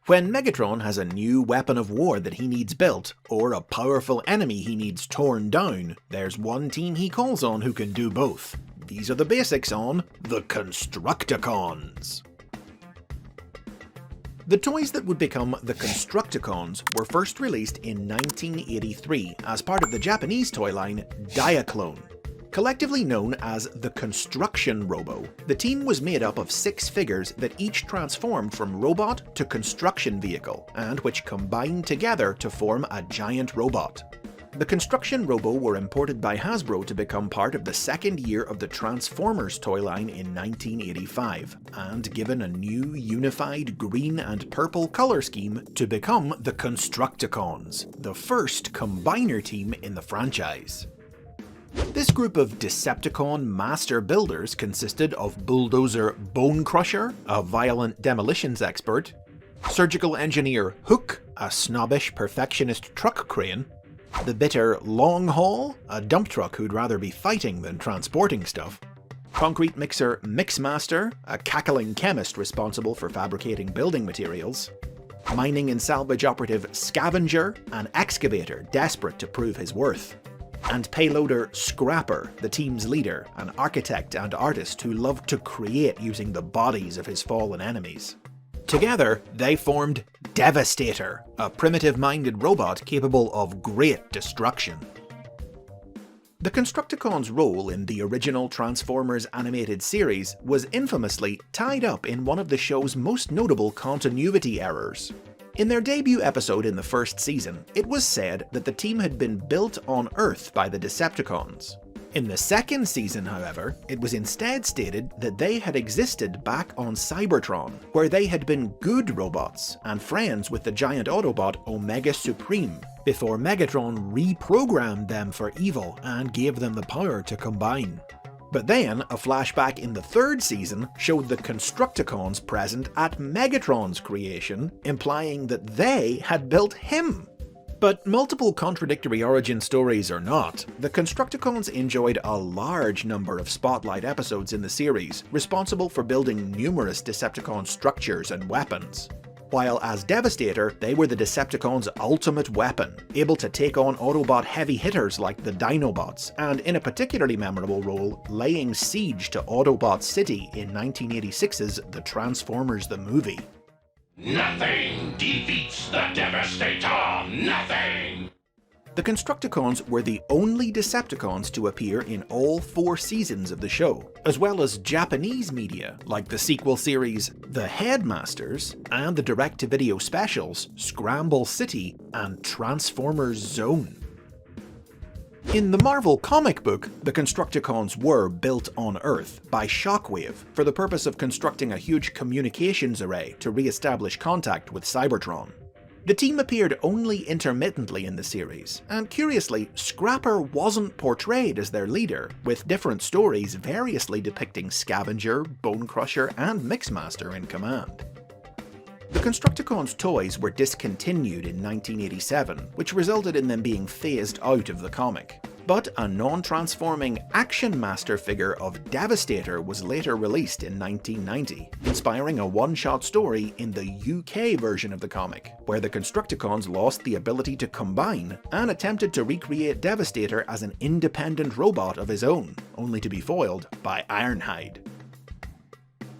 When Megatron has a new weapon of war that he needs built, or a powerful enemy he needs torn down, there's one team he calls on who can do both. These are the basics on the Constructicons. The toys that would become the Constructicons were first released in 1983 as part of the Japanese toy line Diaclone. Collectively known as the Construction Robo, the team was made up of 6 figures that each transformed from robot to construction vehicle, and which combined together to form a giant robot. The Construction Robo were imported by Hasbro to become part of the second year of the Transformers toy line in 1985, and given a new unified green and purple colour scheme to become the Constructicons, the first combiner team in the franchise. This group of Decepticon master builders consisted of Bulldozer Bone Crusher, a violent demolitions expert, Surgical Engineer Hook, a snobbish perfectionist truck crane, the bitter Long Haul, a dump truck who'd rather be fighting than transporting stuff, Concrete Mixer Mixmaster, a cackling chemist responsible for fabricating building materials, Mining and Salvage Operative Scavenger, an excavator desperate to prove his worth, and Payloader Scrapper, the team's leader, an architect and artist who loved to create using the bodies of his fallen enemies. Together, they formed Devastator, a primitive-minded robot capable of great destruction. The Constructicons' role in the original Transformers animated series was infamously tied up in one of the show's most notable continuity errors. In their debut episode in the first season, it was said that the team had been built on Earth by the Decepticons. In the second season, however, it was instead stated that they had existed back on Cybertron, where they had been good robots and friends with the giant Autobot Omega Supreme, before Megatron reprogrammed them for evil and gave them the power to combine. But then, a flashback in the third season showed the Constructicons present at Megatron's creation, implying that they had built him. But multiple contradictory origin stories or not, the Constructicons enjoyed a large number of spotlight episodes in the series, responsible for building numerous Decepticon structures and weapons. While as Devastator, they were the Decepticons' ultimate weapon, able to take on Autobot heavy hitters like the Dinobots, and in a particularly memorable role, laying siege to Autobot City in 1986's The Transformers the Movie. Nothing defeats the Devastator! Nothing! The Constructicons were the only Decepticons to appear in all 4 seasons of the show, as well as Japanese media like the sequel series The Headmasters and the direct-to-video specials Scramble City and Transformers Zone. In the Marvel comic book, the Constructicons were built on Earth by Shockwave for the purpose of constructing a huge communications array to re-establish contact with Cybertron. The team appeared only intermittently in the series, and curiously, Scrapper wasn't portrayed as their leader, with different stories variously depicting Scavenger, Bone Crusher, and Mixmaster in command. The Constructicons toys were discontinued in 1987, which resulted in them being phased out of the comic. But a non-transforming Action Master figure of Devastator was later released in 1990, inspiring a one-shot story in the UK version of the comic, where the Constructicons lost the ability to combine and attempted to recreate Devastator as an independent robot of his own, only to be foiled by Ironhide.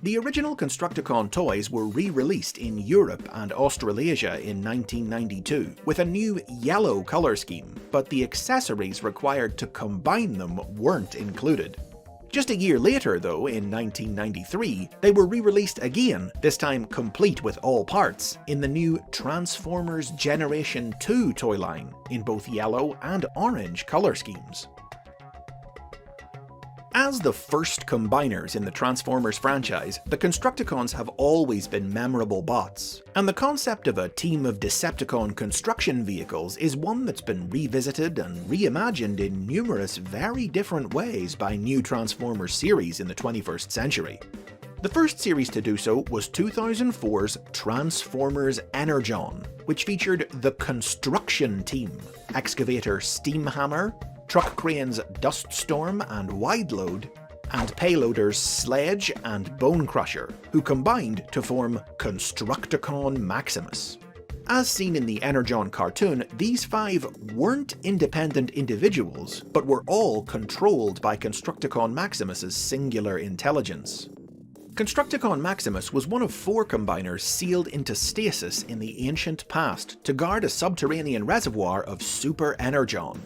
The original Constructicon toys were re-released in Europe and Australasia in 1992 with a new yellow colour scheme, but the accessories required to combine them weren't included. Just a year later though, in 1993, they were re-released again, this time complete with all parts, in the new Transformers Generation 2 toy line, in both yellow and orange colour schemes. As the first combiners in the Transformers franchise, the Constructicons have always been memorable bots, and the concept of a team of Decepticon construction vehicles is one that's been revisited and reimagined in numerous very different ways by new Transformers series in the 21st century. The first series to do so was 2004's Transformers Energon, which featured the Construction Team, Excavator Steamhammer, Truck Cranes Duststorm and Wideload, and payloaders Sledge and Bone Crusher, who combined to form Constructicon Maximus. As seen in the Energon cartoon, these 5 weren't independent individuals, but were all controlled by Constructicon Maximus's singular intelligence. Constructicon Maximus was one of 4 combiners sealed into stasis in the ancient past to guard a subterranean reservoir of super energon.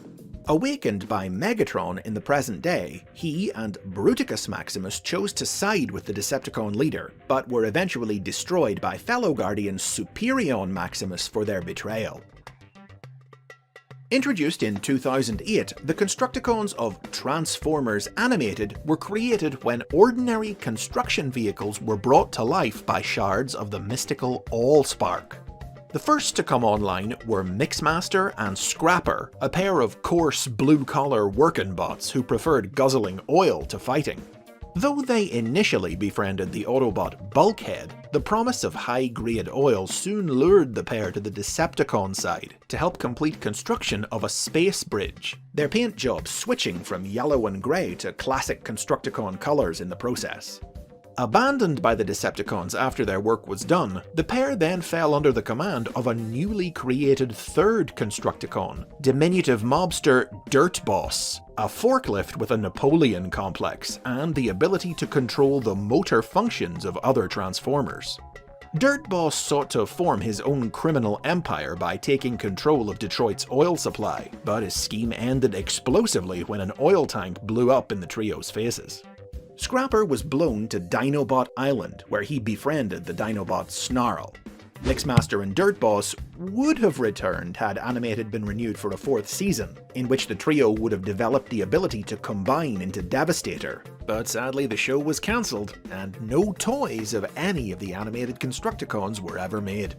Awakened by Megatron in the present day, he and Bruticus Maximus chose to side with the Decepticon leader, but were eventually destroyed by fellow Guardian Superion Maximus for their betrayal. Introduced in 2008, the Constructicons of Transformers Animated were created when ordinary construction vehicles were brought to life by shards of the mystical Allspark. The first to come online were Mixmaster and Scrapper, a pair of coarse blue-collar working bots who preferred guzzling oil to fighting. Though they initially befriended the Autobot Bulkhead, the promise of high-grade oil soon lured the pair to the Decepticon side to help complete construction of a space bridge, their paint job switching from yellow and grey to classic Constructicon colours in the process. Abandoned by the Decepticons after their work was done, the pair then fell under the command of a newly created third Constructicon, diminutive mobster Dirt Boss, a forklift with a Napoleon complex and the ability to control the motor functions of other Transformers. Dirt Boss sought to form his own criminal empire by taking control of Detroit's oil supply, but his scheme ended explosively when an oil tank blew up in the trio's faces. Scrapper was blown to Dinobot Island, where he befriended the Dinobot Snarl. Mixmaster and Dirt Boss would have returned had Animated been renewed for a 4th season, in which the trio would have developed the ability to combine into Devastator, but sadly the show was cancelled, and no toys of any of the animated Constructicons were ever made.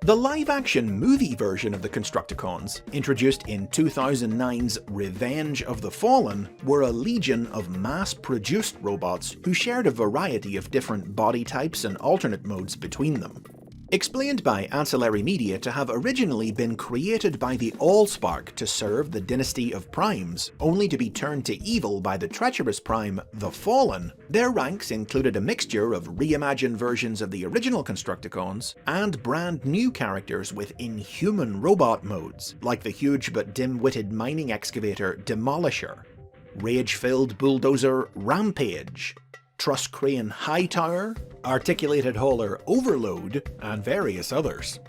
The live-action movie version of the Constructicons, introduced in 2009's Revenge of the Fallen, were a legion of mass-produced robots who shared a variety of different body types and alternate modes between them. Explained by Ancillary Media to have originally been created by the Allspark to serve the dynasty of Primes, only to be turned to evil by the treacherous Prime, the Fallen, their ranks included a mixture of reimagined versions of the original Constructicons and brand new characters with inhuman robot modes, like the huge but dim-witted mining excavator Demolisher, rage-filled bulldozer Rampage, truss crane Hightower, articulated hauler Overload, and various others.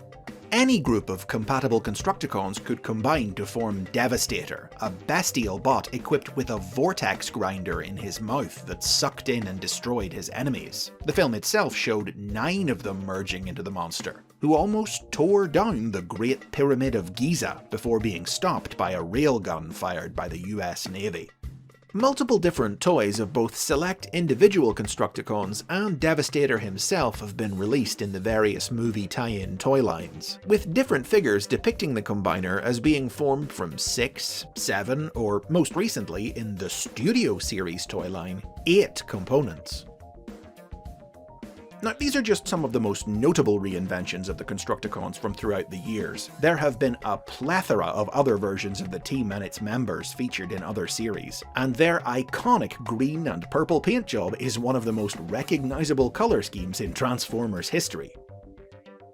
Any group of compatible Constructicons could combine to form Devastator, a bestial bot equipped with a vortex grinder in his mouth that sucked in and destroyed his enemies. The film itself showed 9 of them merging into the monster, who almost tore down the Great Pyramid of Giza before being stopped by a railgun fired by the US Navy. Multiple different toys of both select individual Constructicons and Devastator himself have been released in the various movie tie-in toy lines, with different figures depicting the Combiner as being formed from 6, 7, or most recently in the Studio Series toy line, 8 components. Now, these are just some of the most notable reinventions of the Constructicons from throughout the years. There have been a plethora of other versions of the team and its members featured in other series, and their iconic green and purple paint job is one of the most recognizable color schemes in Transformers history.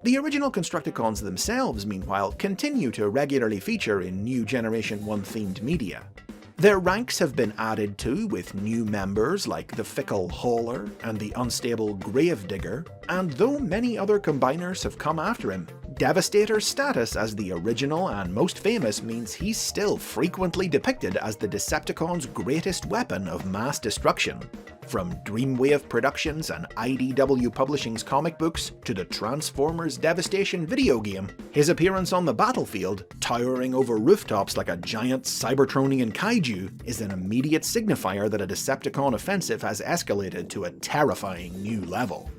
The original Constructicons themselves, meanwhile, continue to regularly feature in new Generation 1 themed media. Their ranks have been added to with new members like the fickle Hauler and the unstable Gravedigger, and though many other combiners have come after him, Devastator's status as the original and most famous means he's still frequently depicted as the Decepticons' greatest weapon of mass destruction. From Dreamwave Productions and IDW Publishing's comic books to the Transformers Devastation video game, his appearance on the battlefield, towering over rooftops like a giant Cybertronian kaiju, is an immediate signifier that a Decepticon offensive has escalated to a terrifying new level.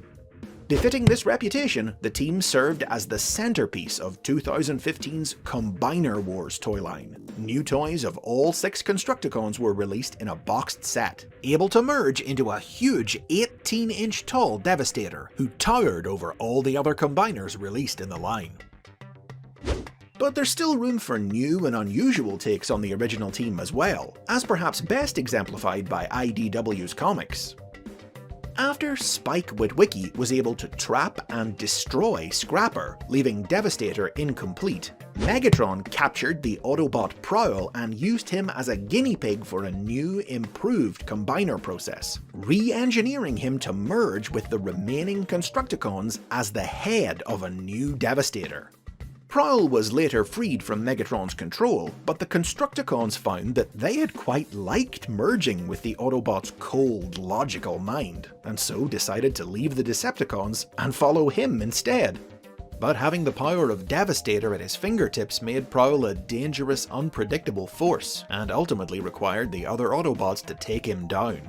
Befitting this reputation, the team served as the centerpiece of 2015's Combiner Wars toy line. New toys of all 6 Constructicons were released in a boxed set, able to merge into a huge 18-inch tall Devastator, who towered over all the other Combiners released in the line. But there's still room for new and unusual takes on the original team as well, as perhaps best exemplified by IDW's comics. After Spike Witwicky was able to trap and destroy Scrapper, leaving Devastator incomplete, Megatron captured the Autobot Prowl and used him as a guinea pig for a new, improved combiner process, re-engineering him to merge with the remaining Constructicons as the head of a new Devastator. Prowl was later freed from Megatron's control, but the Constructicons found that they had quite liked merging with the Autobots' cold, logical mind, and so decided to leave the Decepticons and follow him instead. But having the power of Devastator at his fingertips made Prowl a dangerous, unpredictable force, and ultimately required the other Autobots to take him down.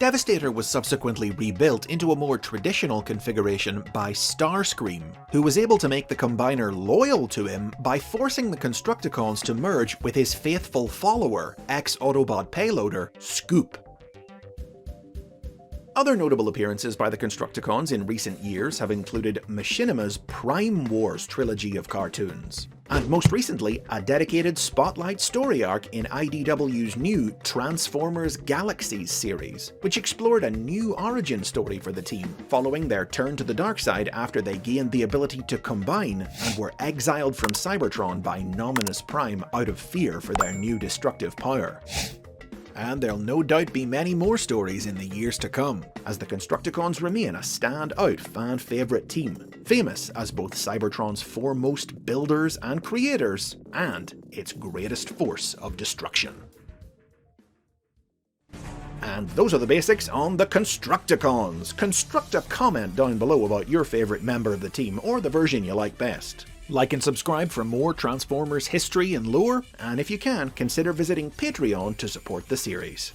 Devastator was subsequently rebuilt into a more traditional configuration by Starscream, who was able to make the Combiner loyal to him by forcing the Constructicons to merge with his faithful follower, ex-Autobot payloader, Scoop. Other notable appearances by the Constructicons in recent years have included Machinima's Prime Wars trilogy of cartoons, and most recently a dedicated spotlight story arc in IDW's new Transformers Galaxies series, which explored a new origin story for the team, following their turn to the dark side after they gained the ability to combine and were exiled from Cybertron by Nominus Prime out of fear for their new destructive power. And there'll no doubt be many more stories in the years to come, as the Constructicons remain a standout fan-favourite team, famous as both Cybertron's foremost builders and creators, and its greatest force of destruction. And those are the basics on the Constructicons. Construct a comment down below about your favourite member of the team, or the version you like best. Like and subscribe for more Transformers history and lore, and if you can, consider visiting Patreon to support the series.